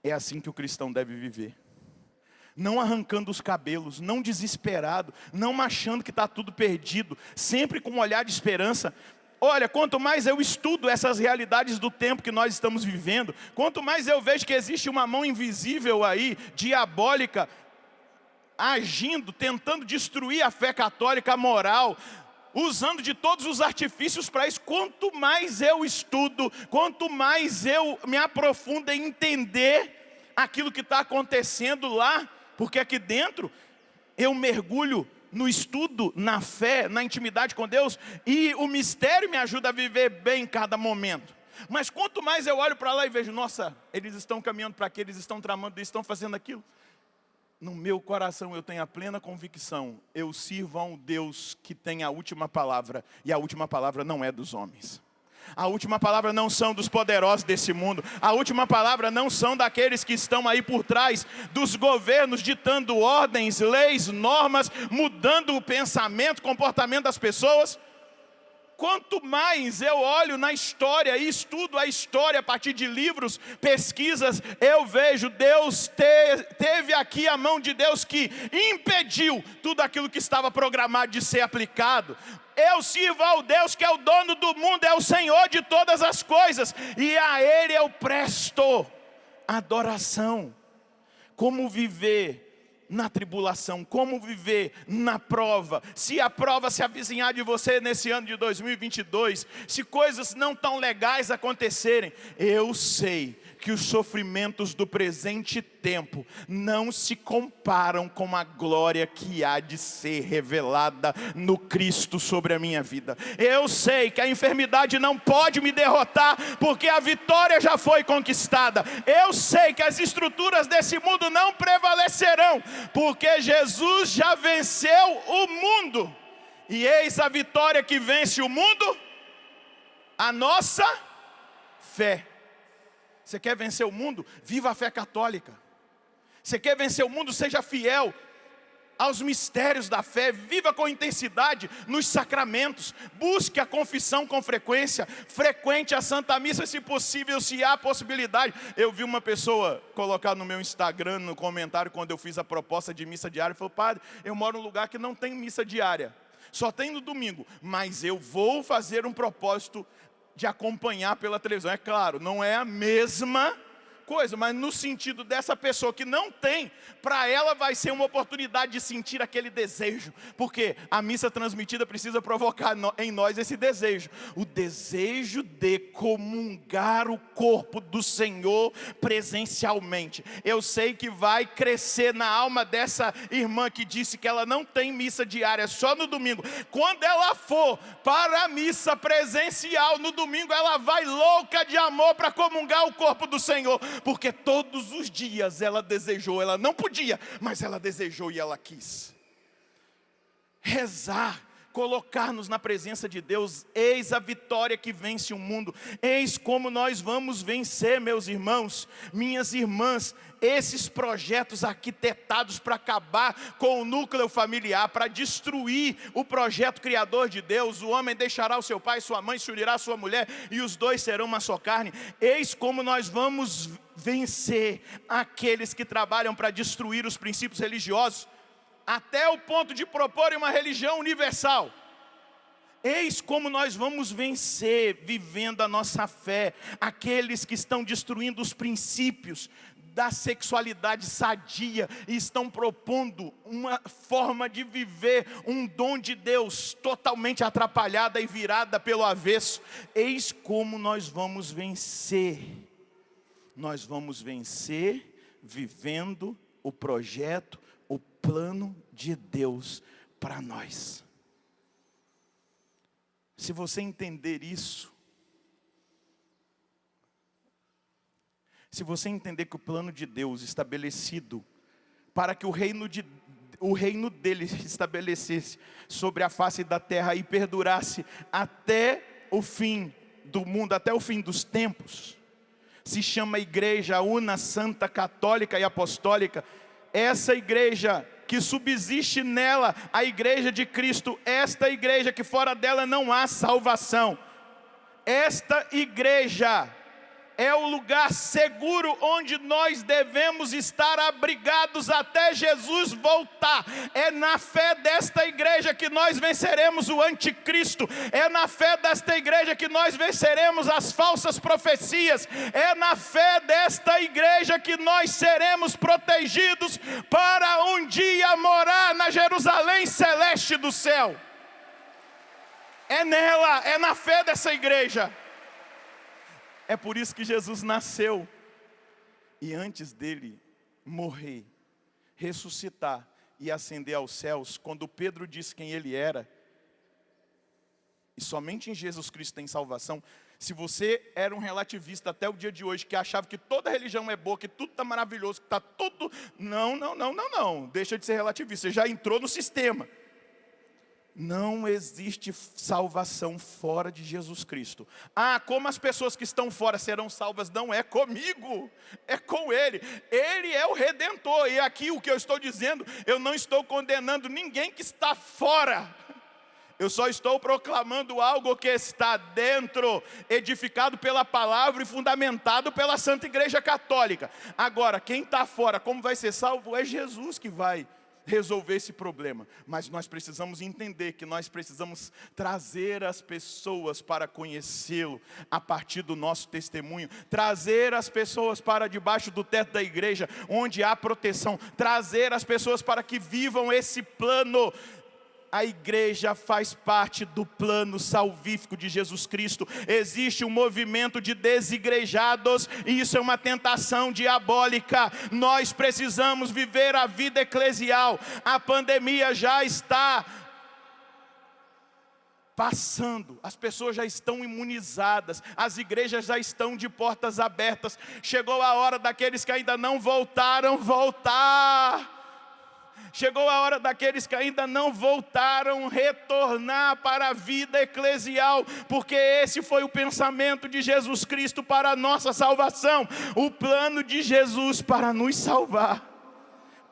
É assim que o cristão deve viver. Não arrancando os cabelos, não desesperado, não achando que está tudo perdido, sempre com um olhar de esperança. Olha, quanto mais eu estudo essas realidades do tempo que nós estamos vivendo, quanto mais eu vejo que existe uma mão invisível aí, diabólica, agindo, tentando destruir a fé católica, a moral, usando de todos os artifícios para isso. Quanto mais eu estudo, quanto mais eu me aprofundo em entender aquilo que está acontecendo lá, porque aqui dentro eu mergulho no estudo, na fé, na intimidade com Deus, e o mistério me ajuda a viver bem em cada momento. Mas quanto mais eu olho para lá e vejo, nossa, eles estão caminhando para aqui, eles estão tramando, eles estão fazendo aquilo, no meu coração eu tenho a plena convicção, eu sirvo a um Deus que tem a última palavra, e a última palavra não é dos homens. A última palavra não são dos poderosos desse mundo. A última palavra não são daqueles que estão aí por trás dos governos, ditando ordens, leis, normas, mudando o pensamento, o comportamento das pessoas. Quanto mais eu olho na história e estudo a história a partir de livros, pesquisas, eu vejo Deus teve aqui a mão de Deus que impediu tudo aquilo que estava programado de ser aplicado. Eu sirvo ao Deus que é o dono do mundo, é o Senhor de todas as coisas, e a Ele eu presto adoração. Como viver na tribulação, como viver na prova, se a prova se avizinhar de você nesse ano de 2022, se coisas não tão legais acontecerem, eu sei que os sofrimentos do presente tempo não se comparam com a glória que há de ser revelada no Cristo sobre a minha vida. Eu sei que a enfermidade não pode me derrotar, porque a vitória já foi conquistada. Eu sei que as estruturas desse mundo não prevalecerão, porque Jesus já venceu o mundo. E eis a vitória que vence o mundo, a nossa fé. Você quer vencer o mundo? Viva a fé católica. Você quer vencer o mundo? Seja fiel aos mistérios da fé, viva com intensidade nos sacramentos, busque a confissão com frequência, frequente a Santa Missa se possível, se há possibilidade. Eu vi uma pessoa colocar no meu Instagram, no comentário, quando eu fiz a proposta de missa diária, falou: padre, eu moro num lugar que não tem missa diária, só tem no domingo, mas eu vou fazer um propósito de acompanhar pela televisão. É claro, não é a mesma coisa, mas no sentido dessa pessoa que não tem, para ela vai ser uma oportunidade de sentir aquele desejo, porque a missa transmitida precisa provocar em nós esse desejo, o desejo de comungar o corpo do Senhor presencialmente. Eu sei que vai crescer na alma dessa irmã que disse que ela não tem missa diária, só no domingo. Quando ela for para a missa presencial no domingo, ela vai louca de amor para comungar o corpo do Senhor, porque todos os dias ela desejou, ela não podia, mas ela desejou e ela quis. Rezar, colocar-nos na presença de Deus, eis a vitória que vence o mundo, eis como nós vamos vencer, meus irmãos, minhas irmãs, esses projetos arquitetados para acabar com o núcleo familiar, para destruir o projeto criador de Deus. O homem deixará o seu pai e sua mãe, se unirá a sua mulher, e os dois serão uma só carne. Eis como nós vamos vencer aqueles que trabalham para destruir os princípios religiosos, até o ponto de proporem uma religião universal. Eis como nós vamos vencer, vivendo a nossa fé, aqueles que estão destruindo os princípios da sexualidade sadia e estão propondo uma forma de viver, um dom de Deus totalmente atrapalhada e virada pelo avesso. Eis como nós vamos vencer. Nós vamos vencer vivendo o projeto, o plano de Deus para nós. Se você entender isso, se você entender que o plano de Deus estabelecido para que o reino dele se estabelecesse sobre a face da terra e perdurasse até o fim do mundo, até o fim dos tempos, se chama Igreja Una, Santa, Católica e Apostólica. Essa igreja que subsiste nela, a igreja de Cristo, esta igreja que fora dela não há salvação. Esta igreja é o lugar seguro onde nós devemos estar abrigados até Jesus voltar. É na fé desta igreja que nós venceremos o anticristo. É na fé desta igreja que nós venceremos as falsas profecias. É na fé desta igreja que nós seremos protegidos para um dia morar na Jerusalém celeste do céu. É nela, é na fé dessa igreja. É por isso que Jesus nasceu. E antes dele morrer, ressuscitar e ascender aos céus, quando Pedro disse quem ele era, e somente em Jesus Cristo tem salvação. Se você era um relativista até o dia de hoje, que achava que toda religião é boa, que tudo está maravilhoso, que está tudo... Não. Deixa de ser relativista, você já entrou no sistema. Não existe salvação fora de Jesus Cristo. Como as pessoas que estão fora serão salvas? Não é comigo, é com Ele. Ele é o Redentor. E aqui o que eu estou dizendo, eu não estou condenando ninguém que está fora. Eu só estou proclamando algo que está dentro, edificado pela palavra e fundamentado pela Santa Igreja Católica. Agora, quem está fora, como vai ser salvo? É Jesus que vai resolver esse problema. Mas nós precisamos entender que nós precisamos trazer as pessoas para conhecê-lo a partir do nosso testemunho, trazer as pessoas para debaixo do teto da igreja, onde há proteção, trazer as pessoas para que vivam esse plano. A igreja faz parte do plano salvífico de Jesus Cristo. Existe um movimento de desigrejados, e isso é uma tentação diabólica. Nós precisamos viver a vida eclesial. A pandemia já está passando, as pessoas já estão imunizadas, as igrejas já estão de portas abertas. Chegou a hora daqueles que ainda não voltaram, voltar. Chegou a hora daqueles que ainda não voltaram, retornar para a vida eclesial, porque esse foi o pensamento de Jesus Cristo para a nossa salvação. O plano de Jesus para nos salvar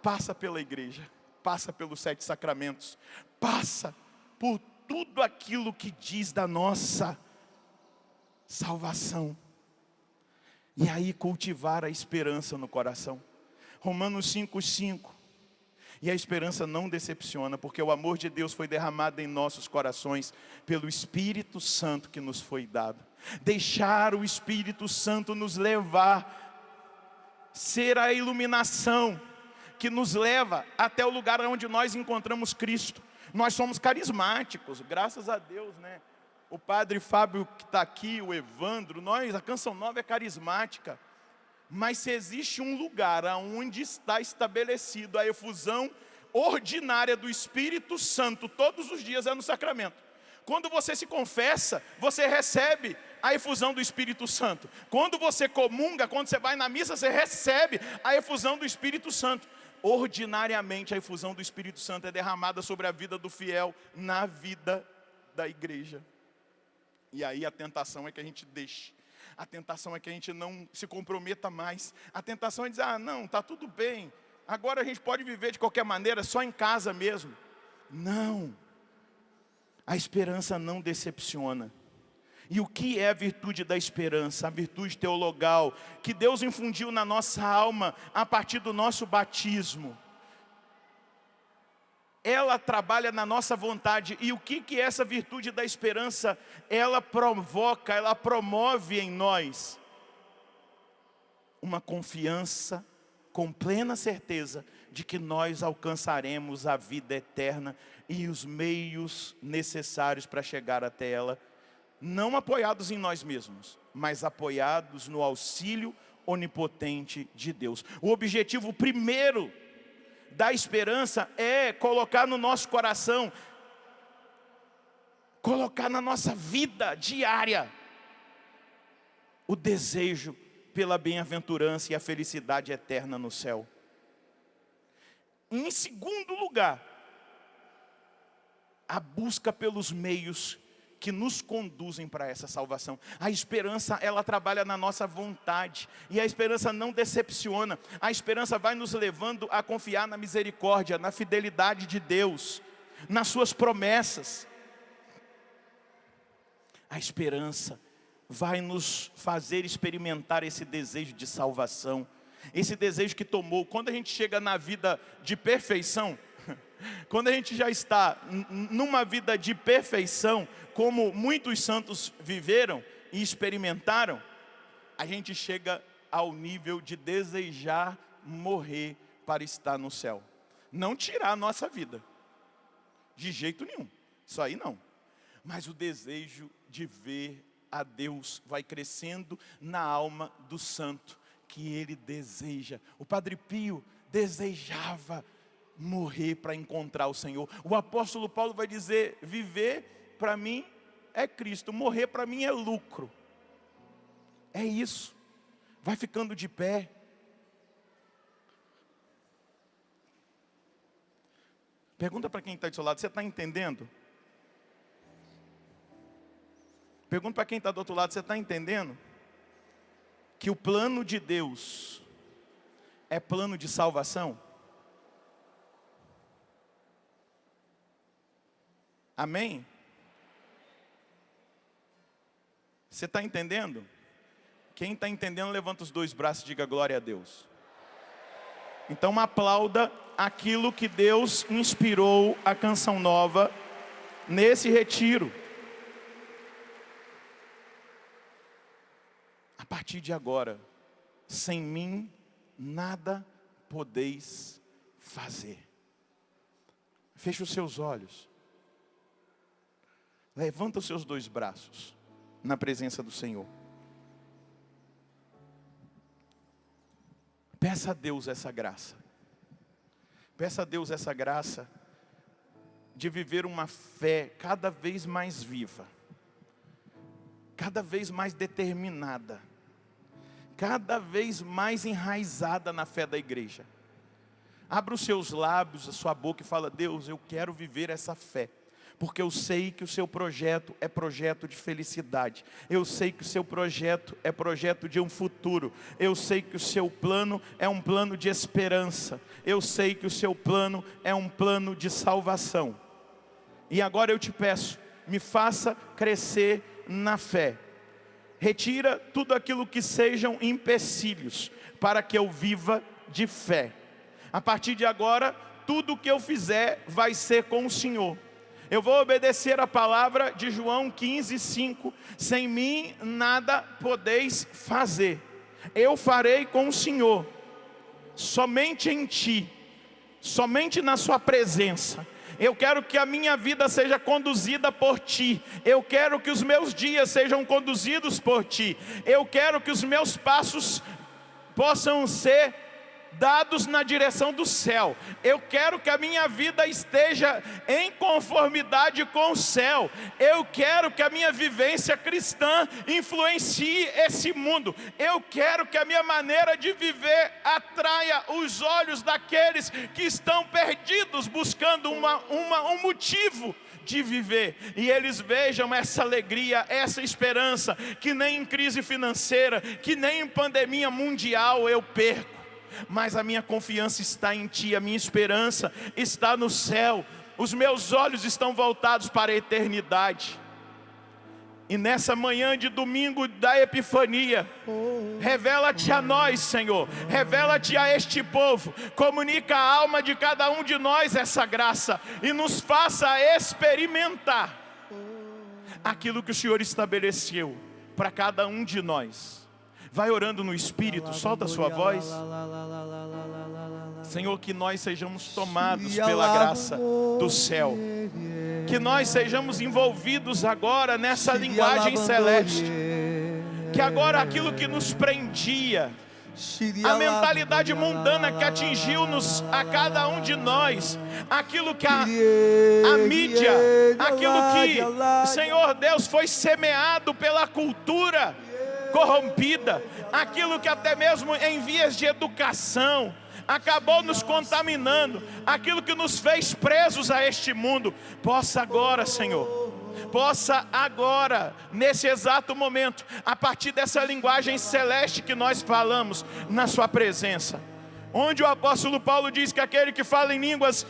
passa pela igreja. passa pelos 7 sacramentos, passa por tudo aquilo que diz da nossa salvação. E aí cultivar a esperança no coração. Romanos 5:5. E a esperança não decepciona, porque o amor de Deus foi derramado em nossos corações pelo Espírito Santo que nos foi dado. Deixar o Espírito Santo nos levar, ser a iluminação que nos leva até o lugar onde nós encontramos Cristo. Nós somos carismáticos, graças a Deus, né? O padre Fábio que está aqui, o Evandro, a Canção Nova é carismática. Mas se existe um lugar onde está estabelecido a efusão ordinária do Espírito Santo todos os dias, é no sacramento. Quando você se confessa, você recebe a efusão do Espírito Santo. Quando você comunga, quando você vai na missa, você recebe a efusão do Espírito Santo. Ordinariamente a efusão do Espírito Santo é derramada sobre a vida do fiel, na vida da igreja. E aí a tentação é que a gente deixe. A tentação é que a gente não se comprometa mais. A tentação é dizer, não, está tudo bem. Agora a gente pode viver de qualquer maneira, só em casa mesmo. Não. A esperança não decepciona. E o que é a virtude da esperança? A virtude teologal, que Deus infundiu na nossa alma a partir do nosso batismo. Ela trabalha na nossa vontade. E o que é essa virtude da esperança? Ela provoca, ela promove em nós uma confiança com plena certeza de que nós alcançaremos a vida eterna e os meios necessários para chegar até ela, não apoiados em nós mesmos, mas apoiados no auxílio onipotente de Deus. O objetivo primeiro da esperança é colocar no nosso coração, colocar na nossa vida diária o desejo pela bem-aventurança e a felicidade eterna no céu. Em segundo lugar, a busca pelos meios que nos conduzem para essa salvação. A esperança, ela trabalha na nossa vontade. E a esperança não decepciona. A esperança vai nos levando a confiar na misericórdia, na fidelidade de Deus, nas suas promessas. A esperança vai nos fazer experimentar esse desejo de salvação. Esse desejo que tomou. Quando a gente chega na vida de perfeição, quando a gente já está numa vida de perfeição, como muitos santos viveram e experimentaram, a gente chega ao nível de desejar morrer para estar no céu. Não tirar a nossa vida, de jeito nenhum, isso aí não. Mas o desejo de ver a Deus vai crescendo na alma do santo, que ele deseja. O Padre Pio desejava morrer para encontrar o Senhor. O apóstolo Paulo vai dizer, viver para mim é Cristo, morrer para mim é lucro. É isso. Vai ficando de pé. Pergunta para quem está do seu lado, você está entendendo? Pergunta para quem está do outro lado, você está entendendo? Que o plano de Deus é plano de salvação? Amém? Você está entendendo? Quem está entendendo, levanta os 2 braços e diga glória a Deus. Então aplauda aquilo que Deus inspirou a Canção Nova nesse retiro. A partir de agora, sem mim, nada podeis fazer. Feche os seus olhos. Levanta os seus 2 braços na presença do Senhor. Peça a Deus essa graça. Peça a Deus essa graça de viver uma fé cada vez mais viva, cada vez mais determinada, cada vez mais enraizada na fé da igreja. Abra os seus lábios, a sua boca e fala, Deus, eu quero viver essa fé. Porque eu sei que o seu projeto é projeto de felicidade. Eu sei que o seu projeto é projeto de um futuro. Eu sei que o seu plano é um plano de esperança. Eu sei que o seu plano é um plano de salvação. E agora eu te peço, me faça crescer na fé. Retira tudo aquilo que sejam empecilhos, para que eu viva de fé. A partir de agora, tudo o que eu fizer vai ser com o Senhor. Eu vou obedecer a palavra de João 15:5. Sem mim nada podeis fazer. Eu farei com o Senhor. Somente em Ti, somente na Sua presença. Eu quero que a minha vida seja conduzida por Ti. Eu quero que os meus dias sejam conduzidos por Ti. Eu quero que os meus passos possam ser dados na direção do céu. Eu quero que a minha vida esteja em conformidade com o céu. Eu quero que a minha vivência cristã influencie esse mundo. Eu quero que a minha maneira de viver atraia os olhos daqueles que estão perdidos, buscando um motivo de viver, e eles vejam essa alegria, essa esperança, que nem em crise financeira, que nem em pandemia mundial eu perco. Mas a minha confiança está em Ti, a minha esperança está no céu. Os meus olhos estão voltados para a eternidade. E nessa manhã de domingo da Epifania, revela-te a nós, Senhor. Revela-te a este povo. Comunica a alma de cada um de nós essa graça, e nos faça experimentar aquilo que o Senhor estabeleceu para cada um de nós. Vai orando no Espírito, solta a sua voz. Senhor, que nós sejamos tomados pela graça do céu. Que nós sejamos envolvidos agora nessa linguagem celeste. Que agora aquilo que nos prendia, a mentalidade mundana que atingiu-nos a cada um de nós, aquilo que a mídia, aquilo que, Senhor Deus, foi semeado pela cultura corrompida, aquilo que até mesmo em vias de educação acabou nos contaminando, aquilo que nos fez presos a este mundo, possa agora, Senhor, possa agora, nesse exato momento, a partir dessa linguagem celeste que nós falamos na Sua presença, onde o apóstolo Paulo diz que aquele que fala em línguas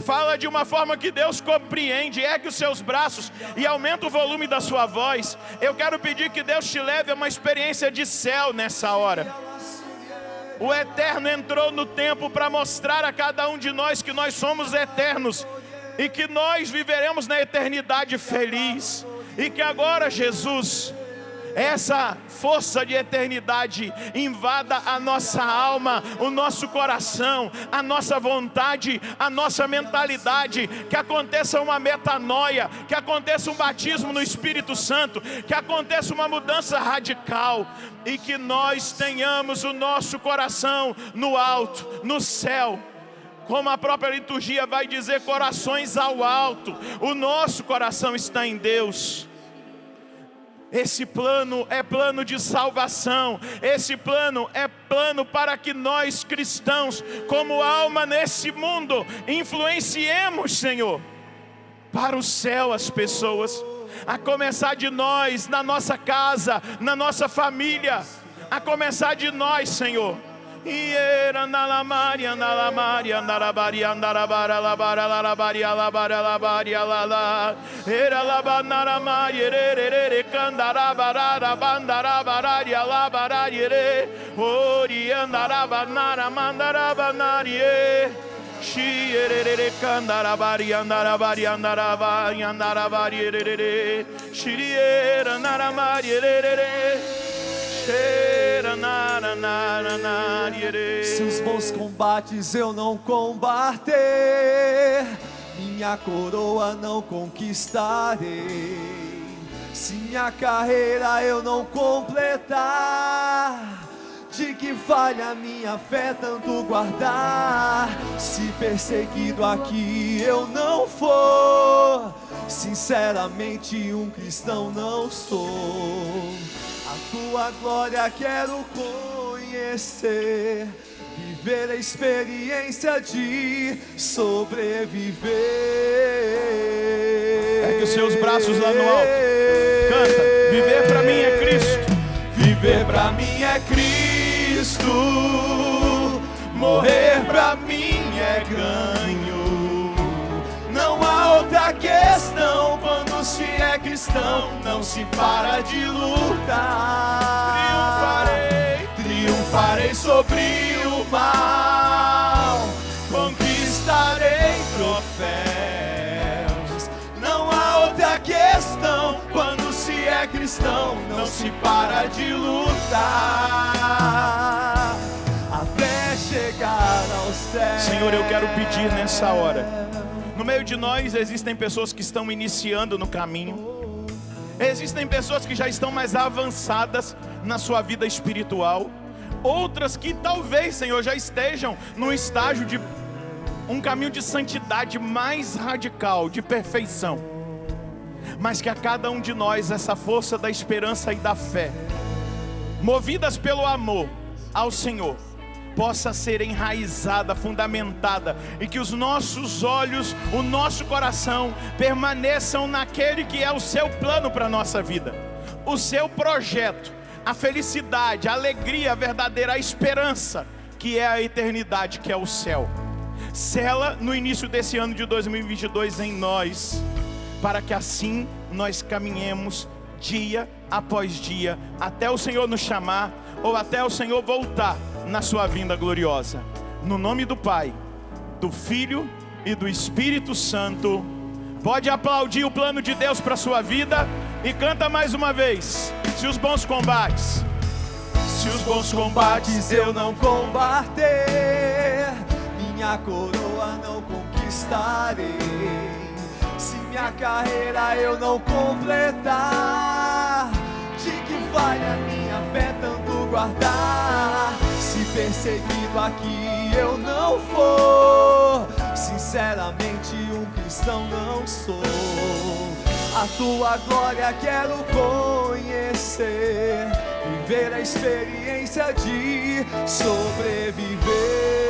fala de uma forma que Deus compreende, ergue os seus braços e aumenta o volume da sua voz. Eu quero pedir que Deus te leve a uma experiência de céu nessa hora. O Eterno entrou no tempo para mostrar a cada um de nós que nós somos eternos e que nós viveremos na eternidade feliz. E que agora, Jesus, essa força de eternidade invada a nossa alma, o nosso coração, a nossa vontade, a nossa mentalidade. Que aconteça uma metanoia, que aconteça um batismo no Espírito Santo, que aconteça uma mudança radical, e que nós tenhamos o nosso coração no alto, no céu. Como a própria liturgia vai dizer, corações ao alto. O nosso coração está em Deus. Esse plano é plano de salvação. Esse plano é plano para que nós cristãos, como alma nesse mundo, influenciemos, Senhor, para o céu as pessoas. A começar de nós, na nossa casa, na nossa família. A começar de nós, Senhor. Iera na Maria na Maria na Baria na bara la bara la baria la bara la baria la la era la banara Maria re candara bara bandara bararia la bararia re ori andara banara mandara banarie shi re candara baria andara baria andara baria andara baria re shiriera na Maria re. Se os bons combates eu não combater, minha coroa não conquistarei. Se minha carreira eu não completar, de que vale a minha fé tanto guardar? Se perseguido aqui eu não for, sinceramente um cristão não sou. A tua glória quero conhecer, viver a experiência de sobreviver. Ergue os seus braços lá no alto. Canta. Viver pra mim é Cristo. Viver pra mim é Cristo. Morrer pra mim é ganho. Não há outra questão. Quando se é cristão, não se para de lutar. Triunfarei sobre o mal. Conquistarei troféus. Não há outra questão. Quando se é cristão, não se para de lutar até chegar ao céu. Senhor, eu quero pedir nessa hora. No meio de nós existem pessoas que estão iniciando no caminho. Existem pessoas que já estão mais avançadas na sua vida espiritual. Outras que talvez, Senhor, já estejam num estágio de um caminho de santidade mais radical, de perfeição. Mas que a cada um de nós essa força da esperança e da fé, movidas pelo amor ao Senhor, possa ser enraizada, fundamentada, e que os nossos olhos, o nosso coração permaneçam naquele que é o seu plano para a nossa vida, o seu projeto, a felicidade, a alegria verdadeira, a esperança, que é a eternidade, que é o céu. Sela no início desse ano de 2022 em nós, para que assim nós caminhemos dia após dia, até o Senhor nos chamar, ou até o Senhor voltar na sua vinda gloriosa. No nome do Pai, do Filho e do Espírito Santo. Pode aplaudir o plano de Deus para a sua vida e canta mais uma vez. Se os bons combates, se os bons combates eu não combater, minha coroa não conquistarei. Se minha carreira eu não completar, de que vale a minha fé tanto guardar? Se perseguido aqui eu não for, sinceramente um cristão não sou. A tua glória quero conhecer, viver a experiência de sobreviver.